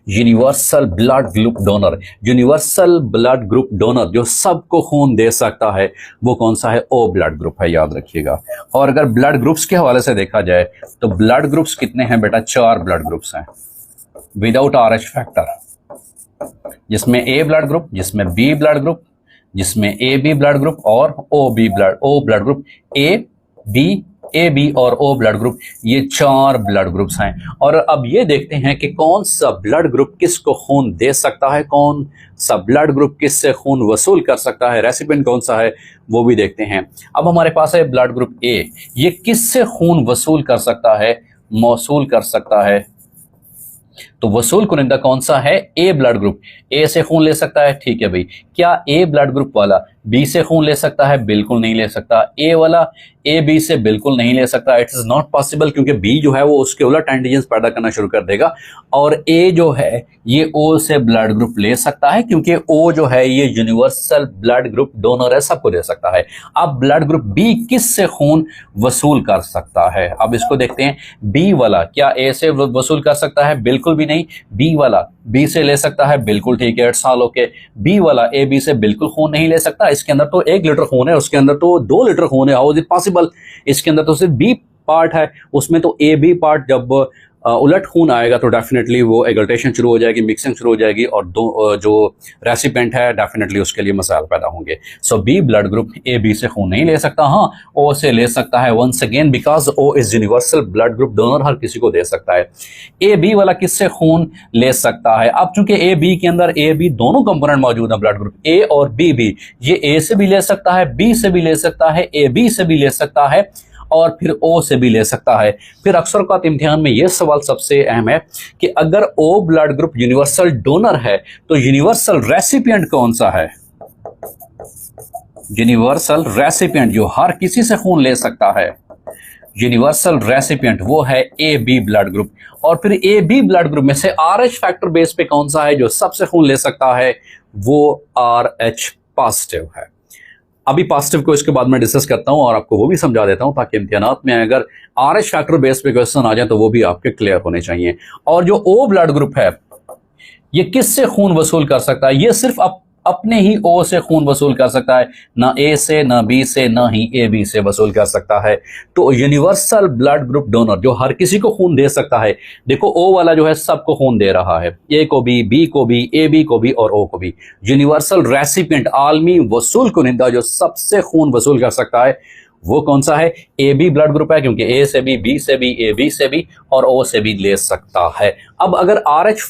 Universal blood group donor. Universal blood group donor जो सबको खून दे सकता है वो कौन सा है? ओ ब्लड ग्रुप है, याद रखिएगा। और अगर ब्लड ग्रुप्स के हवाले से देखा जाए तो ब्लड ग्रुप्स कितने हैं बेटा? 4 ब्लड ग्रुप्स हैं विदाउट RH फैक्टर, जिसमें ए ब्लड ग्रुप, जिसमें बी ब्लड ग्रुप, जिसमें ए बी ब्लड ग्रुप और O blood group. A B और ओ ब्लड ग्रुप, ये 4 ब्लड ग्रुप्स हैं। और अब ये देखते हैं कि कौन सा ब्लड ग्रुप किसको खून दे सकता है, कौन सा ब्लड ग्रुप किससे खून वसूल कर सकता है, रेसिपिएंट कौन सा है वो भी देखते हैं। अब हमारे पास है ब्लड ग्रुप ए, ये किससे खून वसूल कर सकता है, मौसूल कर सकता है? तो वसूल कुनिंदा कौन सा है? ए ब्लड ग्रुप। ए से खून ले सकता है, ठीक है भाई। क्या ए ब्लड ग्रुप वाला बी से खून ले सकता है? बिल्कुल नहीं ले सकता। ए वाला ए बी से बिल्कुल नहीं ले सकता, इट इज नॉट पॉसिबल, क्योंकि बी जो है वो उसके उलट एंटीजन्स पैदा करना शुरू कर देगा। और ए जो है ये ओ से ब्लड ग्रुप ले सकता है, क्योंकि ओ जो है ये यूनिवर्सल ब्लड ग्रुप डोनर है, सबको दे सकता है। अब ब्लड ग्रुप बी किस से खून वसूल कर सकता है? अब इसको देखते हैं। बी वाला क्या ए से वसूल कर सकता है? बिल्कुल भी नहीं। बी वाला बी से ले सकता है, बिल्कुल ठीक है, 8 साल ओके। बी वाला ए बी से बिल्कुल खून नहीं ले सकता, इसके अंदर तो 1 लीटर खून है, उसके अंदर तो 2 लीटर खून है, हाउ इज इट पॉसिबल? इसके अंदर तो सिर्फ बी पार्ट है, उसमें तो ए बी पार्ट जब उलट खून आएगा तो डेफिनेटली वो एगल्टेशन शुरू हो जाएगी, मिक्सिंग शुरू हो जाएगी, और जो रेसिपेंट है डेफिनेटली उसके लिए मसाइल पैदा होंगे। So B blood group A B से खून नहीं ले सकता, हाँ ओ से ले सकता है, once again because O is universal blood group donor, हर किसी को दे सकता है। ए बी वाला किससे खून ले सकता है? अब चूंकि ए बी के अंदर ए बी दोनों कंपोनेंट मौजूद है, ब्लड ग्रुप ए और बी भी, ये ए से भी ले सकता है, बी से भी ले सकता है, ए बी से भी ले सकता है, और फिर ओ से भी ले सकता है। फिर अक्सर औक़ात इम्तिहान में यह सवाल सबसे अहम है कि अगर O blood group universal donor है तो यूनिवर्सल रेसिपिएंट कौन सा है? यूनिवर्सल रेसिपिएंट जो हर किसी से खून ले सकता है, यूनिवर्सल रेसिपिएंट वो है ए बी ब्लड ग्रुप। और फिर ए बी ब्लड ग्रुप में से RH फैक्टर बेस पे कौन सा है जो सबसे खून ले सकता है? वो RH पॉजिटिव है। अभी पॉजिटिव को इसके बाद मैं डिस्कस करता हूं और आपको वो भी समझा देता हूं, ताकि इम्तिहानात में अगर RH फैक्टर बेस पे क्वेश्चन आ जाए तो वो भी आपके क्लियर होने चाहिए। और जो O ब्लड ग्रुप है ये किससे खून वसूल कर सकता है? ये सिर्फ अपने ही O से खून वसूल कर सकता है, ना A से, ना B से, ना ही AB से वसूल कर सकता है। तो यूनिवर्सल ब्लड ग्रुप डोनर जो हर किसी को खून दे सकता है, देखो O वाला जो है सबको खून दे रहा है, A को भी, B को भी, AB को भी और O को भी। यूनिवर्सल रेसिपिएंट आलमी वसूल कुनिंदा जो सबसे खून वसूल कर सकता है वो कौन सा है? ए बी ब्लड ग्रुप है, क्योंकि ए से भी, बी से भी, ए बी से भी और ओ से भी ले सकता है। अब अगर RH